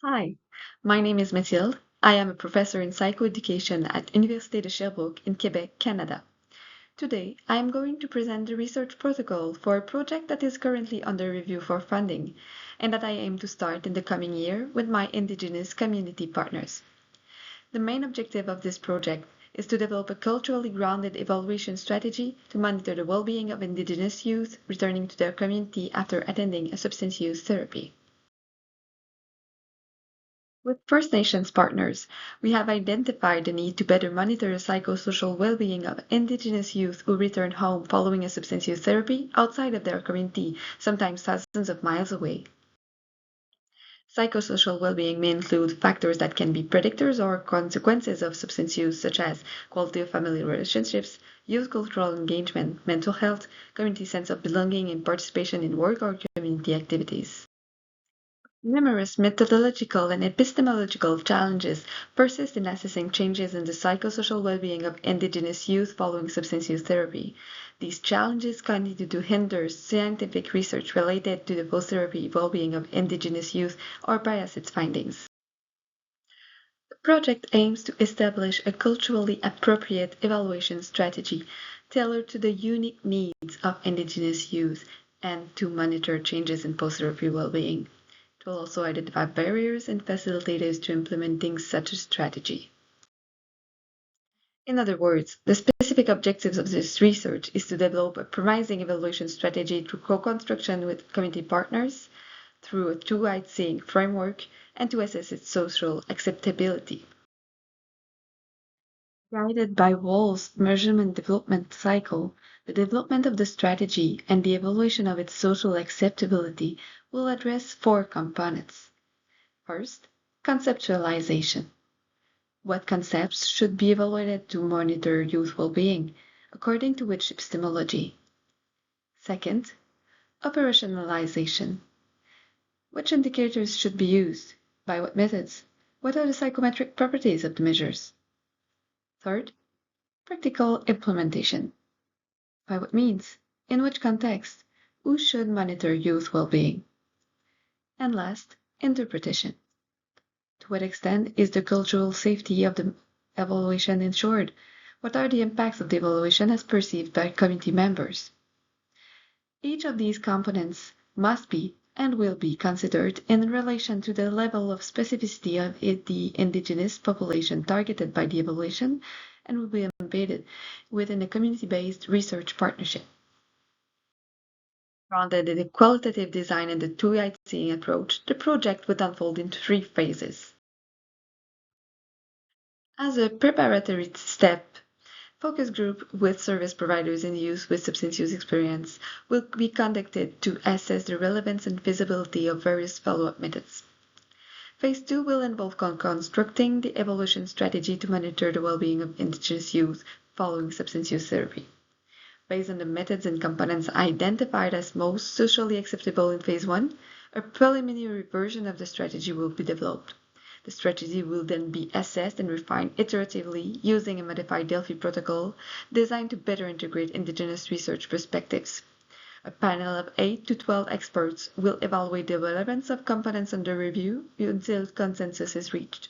Hi, my name is Mathilde. I am a professor in psychoeducation at Université de Sherbrooke in Quebec, Canada. Today, I am going to present the research protocol for a project that is currently under review for funding and that I aim to start in the coming year with my Indigenous community partners. The main objective of this project is to develop a culturally grounded evaluation strategy to monitor the well-being of Indigenous youth returning to their community after attending a substance use therapy. With First Nations partners, we have identified the need to better monitor the psychosocial well-being of Indigenous youth who return home following a substance use therapy outside of their community, sometimes thousands of miles away. Psychosocial well-being may include factors that can be predictors or consequences of substance use, such as quality of family relationships, youth cultural engagement, mental health, community sense of belonging, and participation in work or community activities. Numerous methodological and epistemological challenges persist in assessing changes in the psychosocial well-being of Indigenous youth following substance use therapy. These challenges continue to hinder scientific research related to the post-therapy well-being of Indigenous youth or bias its findings. The project aims to establish a culturally appropriate evaluation strategy tailored to the unique needs of Indigenous youth and to monitor changes in post-therapy well-being. It will also identify barriers and facilitators to implementing such a strategy. In other words, the specific objectives of this research is to develop a promising evaluation strategy through co-construction with community partners, through a two-eyed seeing framework, and to assess its social acceptability. Guided by Wall's measurement development cycle, the development of the strategy and the evaluation of its social acceptability will address four components. First, conceptualization. What concepts should be evaluated to monitor youth well-being, according to which epistemology? Second, operationalization. Which indicators should be used? By what methods? What are the psychometric properties of the measures? Third, practical implementation. By what means? In which context? Who should monitor youth well-being? And last, interpretation. To what extent is the cultural safety of the evaluation ensured? What are the impacts of the evaluation as perceived by community members? Each of these components must be and will be considered in relation to the level of specificity of the Indigenous population targeted by the evaluation and will be embedded within a community-based research partnership. Grounded in the qualitative design and the two-eyed seeing approach, the project would unfold into three phases. As a preparatory step, focus group with service providers and youth with substance use experience will be conducted to assess the relevance and feasibility of various follow-up methods. Phase 2 will involve constructing the evaluation strategy to monitor the well-being of Indigenous youth following substance use therapy. Based on the methods and components identified as most socially acceptable in Phase 1, a preliminary version of the strategy will be developed. The strategy will then be assessed and refined iteratively using a modified Delphi protocol designed to better integrate Indigenous research perspectives. A panel of 8 to 12 experts will evaluate the relevance of components under review until consensus is reached.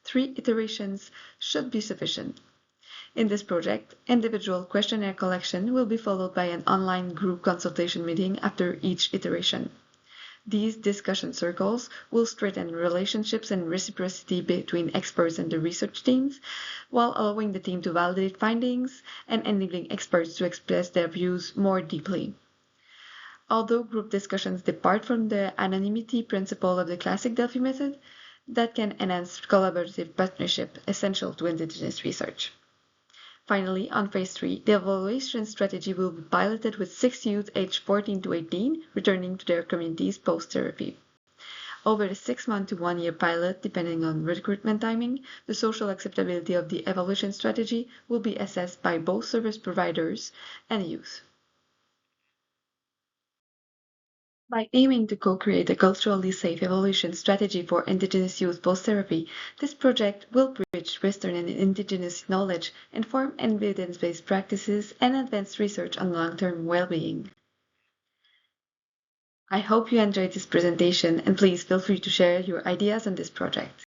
3 iterations should be sufficient. In this project, individual questionnaire collection will be followed by an online group consultation meeting after each iteration. These discussion circles will strengthen relationships and reciprocity between experts and the research teams, while allowing the team to validate findings and enabling experts to express their views more deeply. Although group discussions depart from the anonymity principle of the classic Delphi method, that can enhance collaborative partnership essential to Indigenous research. Finally, on Phase 3, the evaluation strategy will be piloted with 6 youth aged 14 to 18 returning to their communities post-therapy. Over the 6-month to 1-year pilot, depending on recruitment timing, the social acceptability of the evaluation strategy will be assessed by both service providers and youth. By aiming to co-create a culturally safe evaluation strategy for Indigenous youth post-therapy, this project will bridge Western and Indigenous knowledge, inform evidence-based practices, and advance research on long-term well-being. I hope you enjoyed this presentation and please feel free to share your ideas on this project.